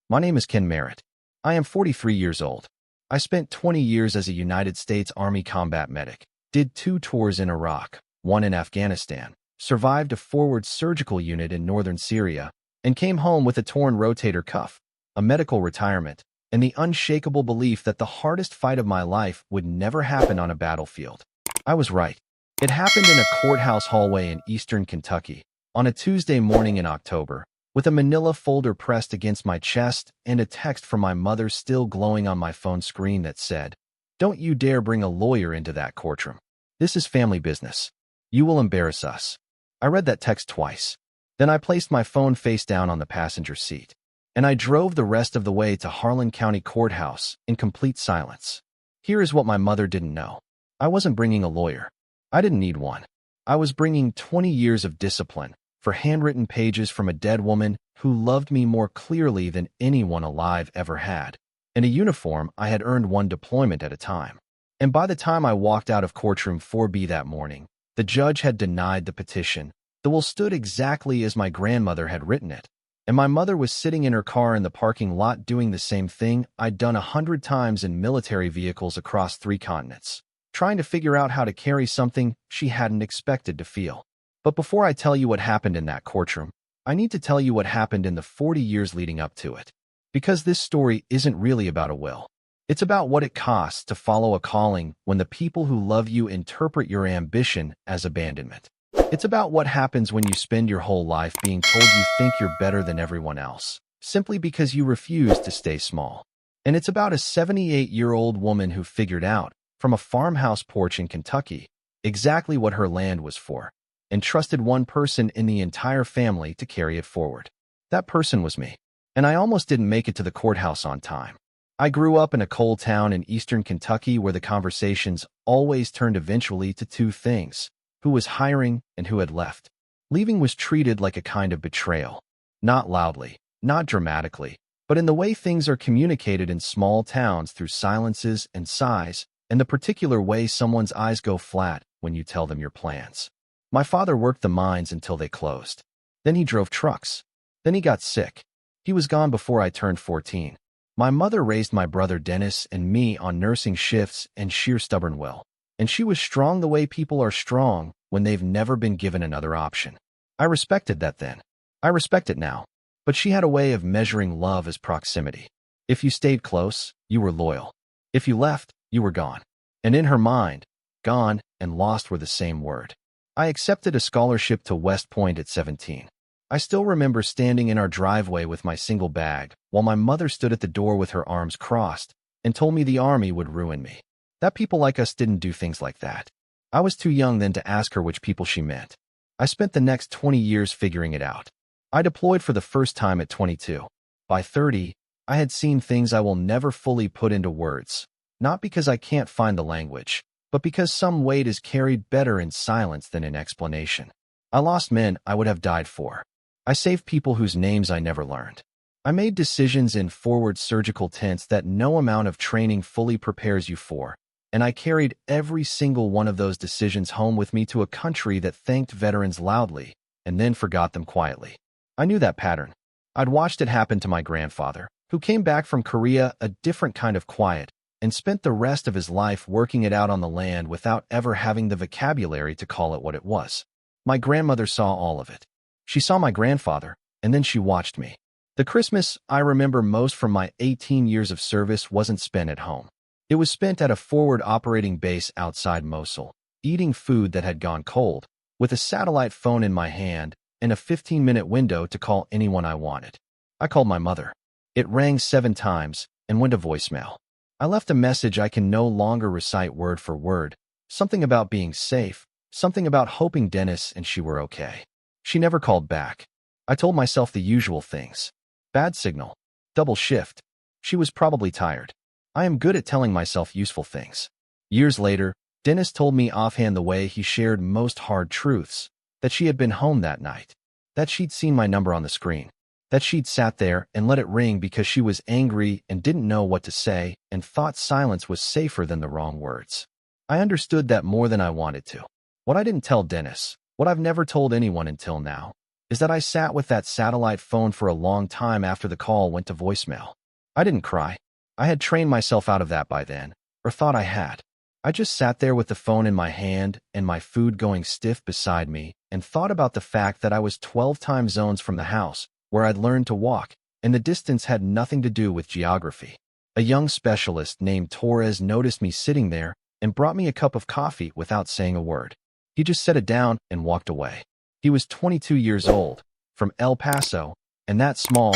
My name is Ken Merritt. I am 43 years old. I spent 20 years as a United States Army combat medic, did 2 tours in Iraq, 1 in Afghanistan, survived a forward surgical unit in northern Syria, and came home with a torn rotator cuff, a medical retirement, and the unshakable belief that the hardest fight of my life would never happen on a battlefield. I was right. It happened in a courthouse hallway in eastern Kentucky, on a Tuesday morning in October, with a manila folder pressed against my chest and a text from my mother still glowing on my phone screen that said, "Don't you dare bring a lawyer into that courtroom. This is family business. You will embarrass us." I read that text twice. Then I placed my phone face down on the passenger seat, and I drove the rest of the way to Harlan County Courthouse in complete silence. Here is what my mother didn't know. I wasn't bringing a lawyer. I didn't need one. I was bringing 20 years of discipline for handwritten pages from a dead woman who loved me more clearly than anyone alive ever had, in a uniform I had earned 1 deployment at a time. And by the time I walked out of courtroom 4B that morning, the judge had denied the petition. The will stood exactly as my grandmother had written it, and my mother was sitting in her car in the parking lot doing the same thing I'd done 100 times in military vehicles across 3 continents, trying to figure out how to carry something she hadn't expected to feel. But before I tell you what happened in that courtroom, I need to tell you what happened in the 40 years leading up to it. Because this story isn't really about a will. It's about what it costs to follow a calling when the people who love you interpret your ambition as abandonment. It's about what happens when you spend your whole life being told you think you're better than everyone else, simply because you refuse to stay small. And it's about a 78-year-old woman who figured out, from a farmhouse porch in Kentucky, exactly what her land was for, and trusted one person in the entire family to carry it forward. That person was me. And I almost didn't make it to the courthouse on time. I grew up in a coal town in eastern Kentucky where the conversations always turned eventually to 2 things: who was hiring and who had left. Leaving was treated like a kind of betrayal. Not loudly, not dramatically, but in the way things are communicated in small towns through silences and sighs, and the particular way someone's eyes go flat when you tell them your plans. My father worked the mines until they closed. Then he drove trucks. Then he got sick. He was gone before I turned 14. My mother raised my brother Dennis and me on nursing shifts and sheer stubborn will. And she was strong the way people are strong when they've never been given another option. I respected that then. I respect it now. But she had a way of measuring love as proximity. If you stayed close, you were loyal. If you left, you were gone. And in her mind, gone and lost were the same word. I accepted a scholarship to West Point at 17. I still remember standing in our driveway with my single bag, while my mother stood at the door with her arms crossed and told me the Army would ruin me. That people like us didn't do things like that. I was too young then to ask her which people she meant. I spent the next 20 years figuring it out. I deployed for the first time at 22. By 30, I had seen things I will never fully put into words, not because I can't find the language, but because some weight is carried better in silence than in explanation. I lost men I would have died for. I saved people whose names I never learned. I made decisions in forward surgical tents that no amount of training fully prepares you for, and I carried every single one of those decisions home with me to a country that thanked veterans loudly and then forgot them quietly. I knew that pattern. I'd watched it happen to my grandfather, who came back from Korea a different kind of quiet, and spent the rest of his life working it out on the land without ever having the vocabulary to call it what it was. My grandmother saw all of it. She saw my grandfather, and then she watched me. The Christmas I remember most from my 18 years of service wasn't spent at home. It was spent at a forward operating base outside Mosul, eating food that had gone cold, with a satellite phone in my hand and a 15-minute window to call anyone I wanted. I called my mother. It rang 7 times and went to voicemail. I left a message I can no longer recite word for word, something about being safe, something about hoping Dennis and she were okay. She never called back. I told myself the usual things. Bad signal. Double shift. She was probably tired. I am good at telling myself useful things. Years later, Dennis told me offhand the way he shared most hard truths, that she had been home that night, that she'd seen my number on the screen, that she'd sat there and let it ring because she was angry and didn't know what to say and thought silence was safer than the wrong words. I understood that more than I wanted to. What I didn't tell Dennis, what I've never told anyone until now, is that I sat with that satellite phone for a long time after the call went to voicemail. I didn't cry. I had trained myself out of that by then, or thought I had. I just sat there with the phone in my hand and my food going stiff beside me and thought about the fact that I was 12 time zones from the house where I'd learned to walk, and the distance had nothing to do with geography. A young specialist named Torres noticed me sitting there and brought me a cup of coffee without saying a word. He just set it down and walked away. He was 22 years old, from El Paso, and that small,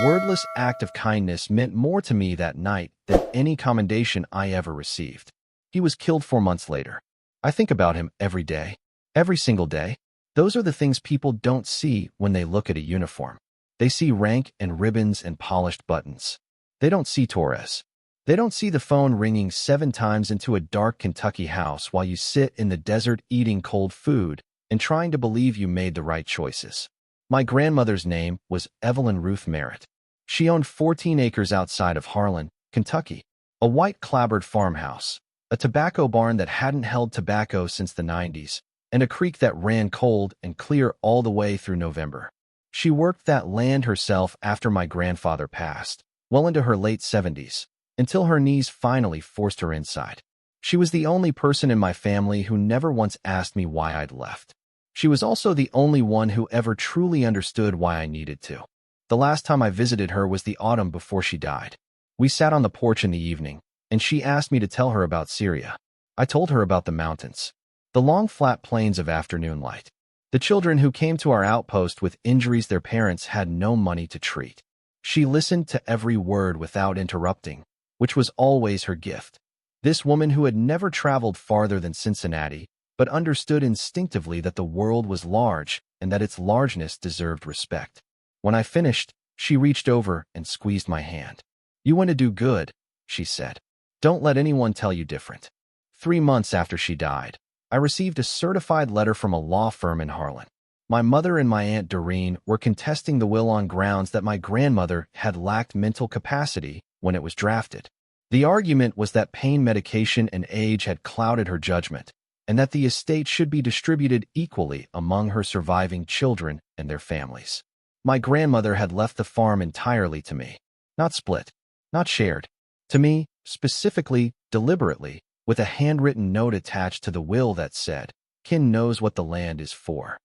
wordless act of kindness meant more to me that night than any commendation I ever received. He was killed 4 months later. I think about him every day, every single day. Those are the things people don't see when they look at a uniform. They see rank and ribbons and polished buttons. They don't see Torres. They don't see the phone ringing 7 times into a dark Kentucky house while you sit in the desert eating cold food and trying to believe you made the right choices. My grandmother's name was Evelyn Ruth Merritt. She owned 14 acres outside of Harlan, Kentucky, a white clapboard farmhouse, a tobacco barn that hadn't held tobacco since the 90s, and a creek that ran cold and clear all the way through November. She worked that land herself after my grandfather passed, well into her late 70s, until her knees finally forced her inside. She was the only person in my family who never once asked me why I'd left. She was also the only one who ever truly understood why I needed to. The last time I visited her was the autumn before she died. We sat on the porch in the evening, and she asked me to tell her about Syria. I told her about the mountains, the long flat plains of afternoon light, the children who came to our outpost with injuries their parents had no money to treat. She listened to every word without interrupting, which was always her gift. This woman who had never traveled farther than Cincinnati, but understood instinctively that the world was large and that its largeness deserved respect. When I finished, she reached over and squeezed my hand. "You want to do good," she said. "Don't let anyone tell you different." 3 months after she died, I received a certified letter from a law firm in Harlan. My mother and my Aunt Doreen were contesting the will on grounds that my grandmother had lacked mental capacity when it was drafted. The argument was that pain medication and age had clouded her judgment, and that the estate should be distributed equally among her surviving children and their families. My grandmother had left the farm entirely to me, not split, not shared. To me, specifically, deliberately, with a handwritten note attached to the will that said, "Kin knows what the land is for."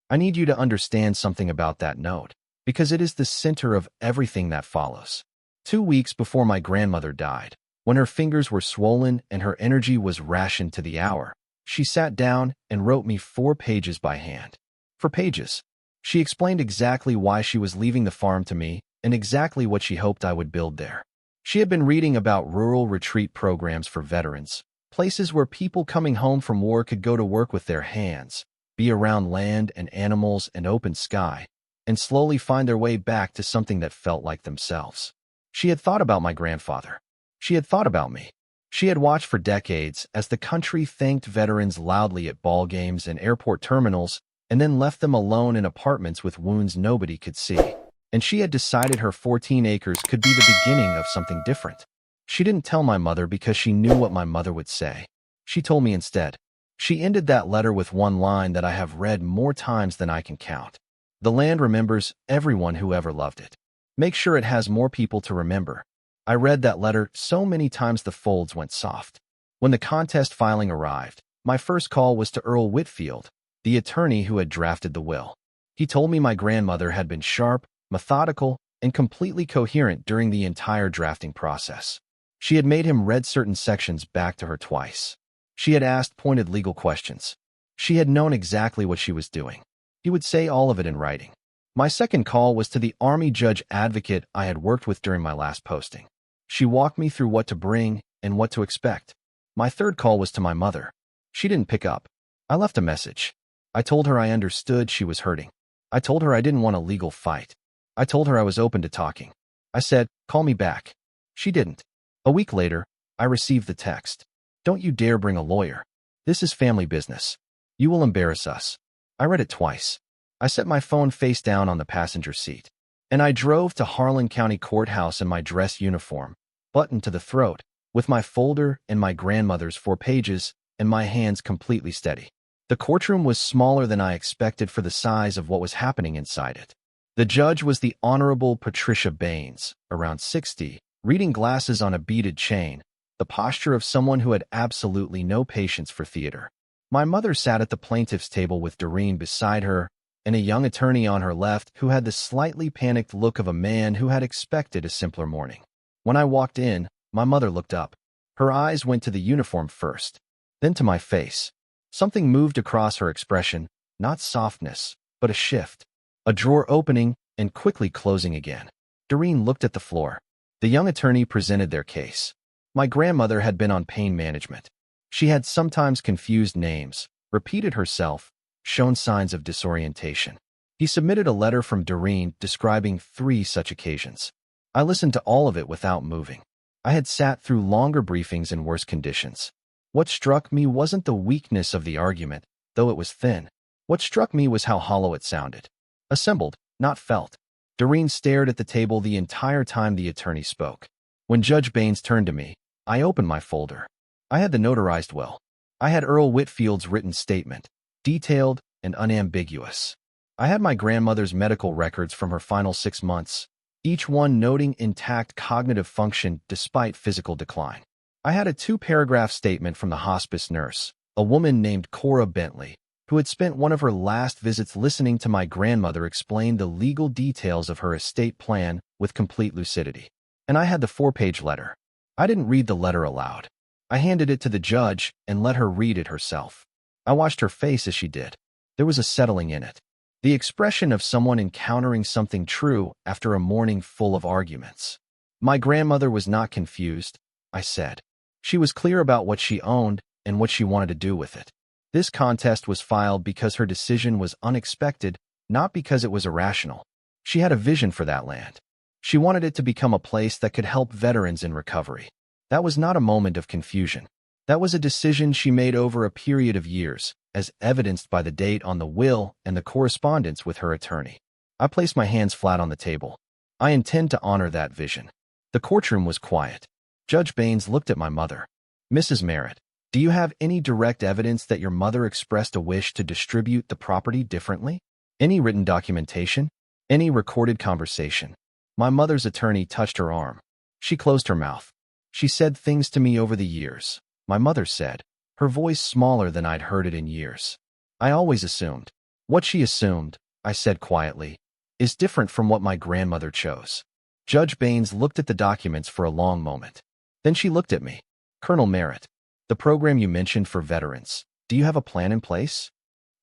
I need you to understand something about that note, because it is the center of everything that follows. 2 weeks before my grandmother died, when her fingers were swollen and her energy was rationed to the hour, she sat down and wrote me 4 pages by hand. 4 pages. She explained exactly why she was leaving the farm to me and exactly what she hoped I would build there. She had been reading about rural retreat programs for veterans, places where people coming home from war could go to work with their hands, be around land and animals and open sky, and slowly find their way back to something that felt like themselves. She had thought about my grandfather. She had thought about me. She had watched for decades as the country thanked veterans loudly at ball games and airport terminals and then left them alone in apartments with wounds nobody could see. And she had decided her 14 acres could be the beginning of something different. She didn't tell my mother because she knew what my mother would say. She told me instead. She ended that letter with one line that I have read more times than I can count. "The land remembers everyone who ever loved it. Make sure it has more people to remember." I read that letter so many times the folds went soft. When the contest filing arrived, my first call was to Earl Whitfield, the attorney who had drafted the will. He told me my grandmother had been sharp, methodical, and completely coherent during the entire drafting process. She had made him read certain sections back to her twice. She had asked pointed legal questions. She had known exactly what she was doing. He would say all of it in writing. My second call was to the Army judge advocate I had worked with during my last posting. She walked me through what to bring and what to expect. My third call was to my mother. She didn't pick up. I left a message. I told her I understood she was hurting. I told her I didn't want a legal fight. I told her I was open to talking. I said, "Call me back." She didn't. A week later, I received the text. "Don't you dare bring a lawyer. This is family business. You will embarrass us." I read it twice. I set my phone face down on the passenger seat, and I drove to Harlan County Courthouse in my dress uniform, buttoned to the throat, with my folder and my grandmother's 4 pages, and my hands completely steady. The courtroom was smaller than I expected for the size of what was happening inside it. The judge was the Honorable Patricia Baines, around 60, reading glasses on a beaded chain, the posture of someone who had absolutely no patience for theater. My mother sat at the plaintiff's table with Doreen beside her, and a young attorney on her left who had the slightly panicked look of a man who had expected a simpler morning. When I walked in, my mother looked up. Her eyes went to the uniform first, then to my face. Something moved across her expression, not softness, but a shift. A drawer opening and quickly closing again. Doreen looked at the floor. The young attorney presented their case. My grandmother had been on pain management. She had sometimes confused names, repeated herself, shown signs of disorientation. He submitted a letter from Doreen describing 3 such occasions. I listened to all of it without moving. I had sat through longer briefings in worse conditions. What struck me wasn't the weakness of the argument, though it was thin. What struck me was how hollow it sounded. Assembled, not felt. Doreen stared at the table the entire time the attorney spoke. When Judge Baines turned to me, I opened my folder. I had the notarized will. I had Earl Whitfield's written statement, detailed and unambiguous. I had my grandmother's medical records from her final 6 months, each one noting intact cognitive function despite physical decline. I had a 2-paragraph statement from the hospice nurse, a woman named Cora Bentley, who had spent one of her last visits listening to my grandmother explain the legal details of her estate plan with complete lucidity. And I had the 4-page letter. I didn't read the letter aloud. I handed it to the judge and let her read it herself. I watched her face as she did. There was a settling in it. The expression of someone encountering something true after a morning full of arguments. My grandmother was not confused, I said. She was clear about what she owned and what she wanted to do with it. This contest was filed because her decision was unexpected, not because it was irrational. She had a vision for that land. She wanted it to become a place that could help veterans in recovery. That was not a moment of confusion. That was a decision she made over a period of years, as evidenced by the date on the will and the correspondence with her attorney. I placed my hands flat on the table. I intend to honor that vision. The courtroom was quiet. Judge Baines looked at my mother. Mrs. Merritt, do you have any direct evidence that your mother expressed a wish to distribute the property differently? Any written documentation? Any recorded conversation? My mother's attorney touched her arm. She closed her mouth. She said things to me over the years. My mother said, her voice smaller than I'd heard it in years. I always assumed. What she assumed, I said quietly, is different from what my grandmother chose. Judge Baines looked at the documents for a long moment. Then she looked at me. Colonel Merritt, the program you mentioned for veterans, do you have a plan in place?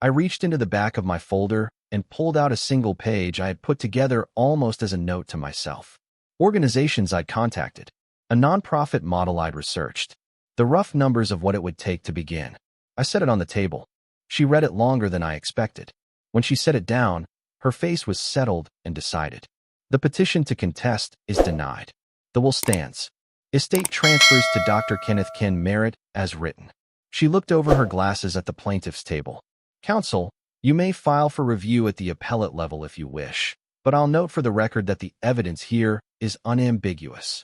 I reached into the back of my folder and pulled out a single page I had put together almost as a note to myself. Organizations I'd contacted. A nonprofit model I'd researched. The rough numbers of what it would take to begin. I set it on the table. She read it longer than I expected. When she set it down, her face was settled and decided. The petition to contest is denied. The will stands. Estate transfers to Dr. Kenneth Ken Merritt as written. She looked over her glasses at the plaintiff's table. Counsel, you may file for review at the appellate level if you wish, but I'll note for the record that the evidence here is unambiguous.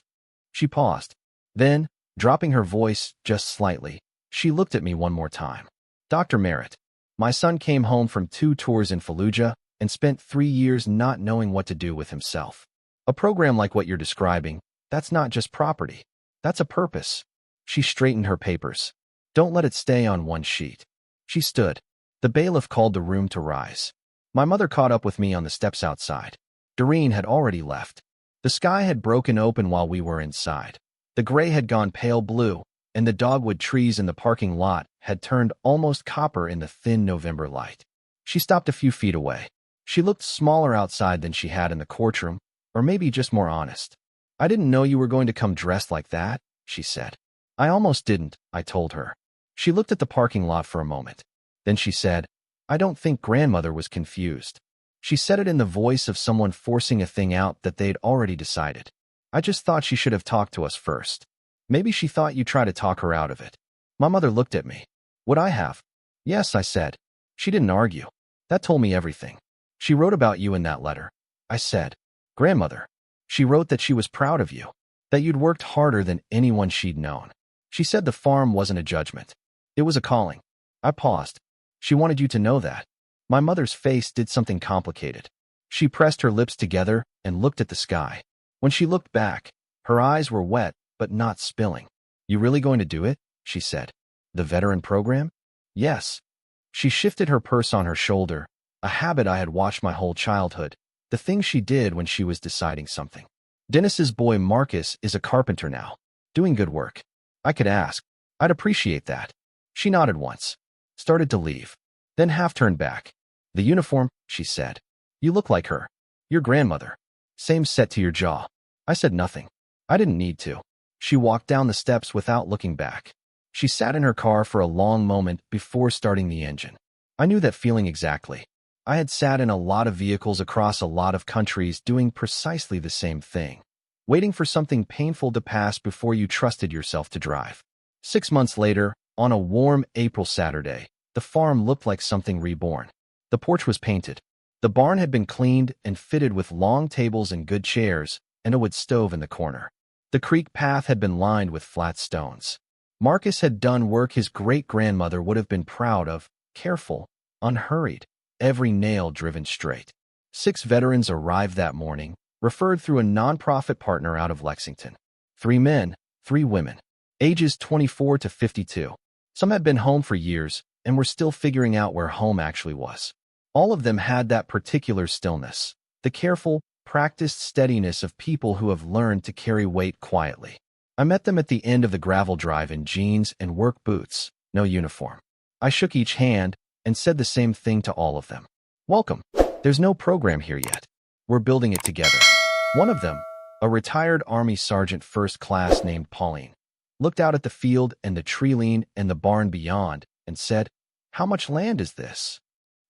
She paused. Then, dropping her voice just slightly, she looked at me one more time. Dr. Merritt, my son came home from 2 tours in Fallujah and spent 3 years not knowing what to do with himself. A program like what you're describing, that's not just property. That's a purpose. She straightened her papers. Don't let it stay on one sheet. She stood. The bailiff called the room to rise. My mother caught up with me on the steps outside. Doreen had already left. The sky had broken open while we were inside. The gray had gone pale blue, and the dogwood trees in the parking lot had turned almost copper in the thin November light. She stopped a few feet away. She looked smaller outside than she had in the courtroom, or maybe just more honest. I didn't know you were going to come dressed like that, she said. I almost didn't, I told her. She looked at the parking lot for a moment. Then she said, I don't think grandmother was confused. She said it in the voice of someone forcing a thing out that they'd already decided. I just thought she should have talked to us first. Maybe she thought you'd try to talk her out of it. My mother looked at me. Would I have? Yes, I said. She didn't argue. That told me everything. She wrote about you in that letter. I said, Grandmother. She wrote that she was proud of you, that you'd worked harder than anyone she'd known. She said the farm wasn't a judgment. It was a calling. I paused. She wanted you to know that. My mother's face did something complicated. She pressed her lips together and looked at the sky. When she looked back, her eyes were wet but not spilling. You really going to do it? She said. The veteran program? Yes. She shifted her purse on her shoulder, a habit I had watched my whole childhood, the thing she did when she was deciding something. Dennis's boy Marcus is a carpenter now, doing good work. I could ask. I'd appreciate that. She nodded once, started to leave, then half turned back. The uniform, she said. You look like her. Your grandmother. Same set to your jaw. I said nothing. I didn't need to. She walked down the steps without looking back. She sat in her car for a long moment before starting the engine. I knew that feeling exactly. I had sat in a lot of vehicles across a lot of countries doing precisely the same thing, waiting for something painful to pass before you trusted yourself to drive. 6 months later, on a warm April Saturday, the farm looked like something reborn. The porch was painted. The barn had been cleaned and fitted with long tables and good chairs, and a wood stove in the corner. The creek path had been lined with flat stones. Marcus had done work his great-grandmother would have been proud of, careful, unhurried, every nail driven straight. 6 veterans arrived that morning, referred through a nonprofit partner out of Lexington. 3 men, 3 women, ages 24 to 52. Some had been home for years and were still figuring out where home actually was. All of them had that particular stillness, the careful, practiced steadiness of people who have learned to carry weight quietly. I met them at the end of the gravel drive in jeans and work boots, no uniform. I shook each hand and said the same thing to all of them. Welcome. There's no program here yet. We're building it together. One of them, a retired Army sergeant first class named Pauline, looked out at the field and the tree line and the barn beyond and said, "How much land is this?"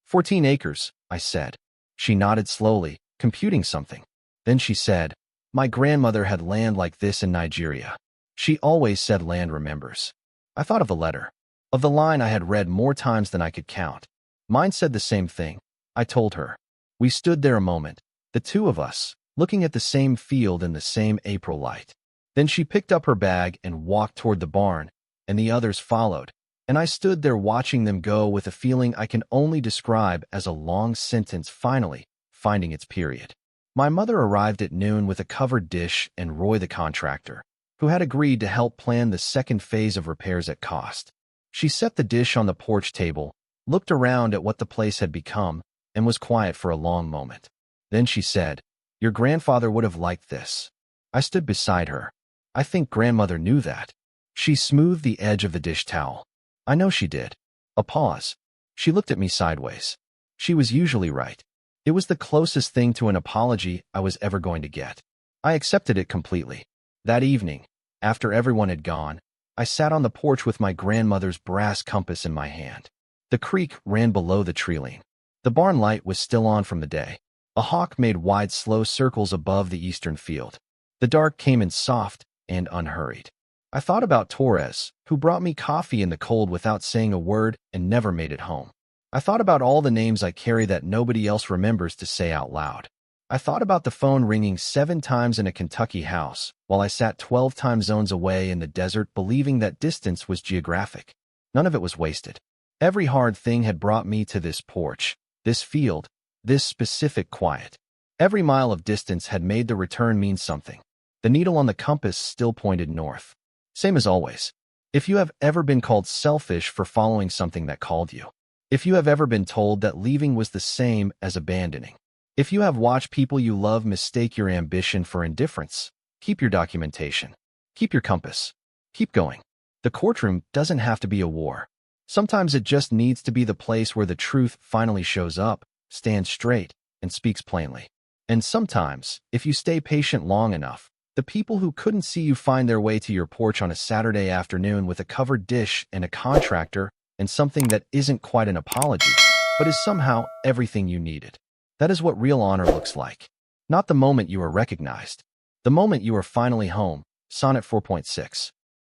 14 acres, I said. She nodded slowly, computing something. Then she said, "My grandmother had land like this in Nigeria. She always said land remembers." I thought of a letter, of the line I had read more times than I could count. Mine said the same thing. I told her. We stood there a moment, the two of us, looking at the same field in the same April light. Then she picked up her bag and walked toward the barn, and the others followed, and I stood there watching them go with a feeling I can only describe as a long sentence finally finding its period. My mother arrived at noon with a covered dish and Roy the contractor, who had agreed to help plan the second phase of repairs at cost. She set the dish on the porch table, looked around at what the place had become, and was quiet for a long moment. Then she said, "Your grandfather would have liked this." I stood beside her. I think grandmother knew that. She smoothed the edge of the dish towel. I know she did. A pause. She looked at me sideways. She was usually right. It was the closest thing to an apology I was ever going to get. I accepted it completely. That evening, after everyone had gone, I sat on the porch with my grandmother's brass compass in my hand. The creek ran below the tree line. The barn light was still on from the day. A hawk made wide, slow circles above the eastern field. The dark came in soft and unhurried. I thought about Torres, who brought me coffee in the cold without saying a word and never made it home. I thought about all the names I carry that nobody else remembers to say out loud. I thought about the phone ringing 7 times in a Kentucky house, while I sat 12 time zones away in the desert believing that distance was geographic. None of it was wasted. Every hard thing had brought me to this porch, this field, this specific quiet. Every mile of distance had made the return mean something. The needle on the compass still pointed north. Same as always. If you have ever been called selfish for following something that called you, if you have ever been told that leaving was the same as abandoning, if you have watched people you love mistake your ambition for indifference, keep your documentation. Keep your compass. Keep going. The courtroom doesn't have to be a war. Sometimes it just needs to be the place where the truth finally shows up, stands straight, and speaks plainly. And sometimes, if you stay patient long enough, the people who couldn't see you find their way to your porch on a Saturday afternoon with a covered dish and a contractor and something that isn't quite an apology, but is somehow everything you needed. That is what real honor looks like. Not the moment you are recognized. The moment you are finally home. Sonnet 4.6.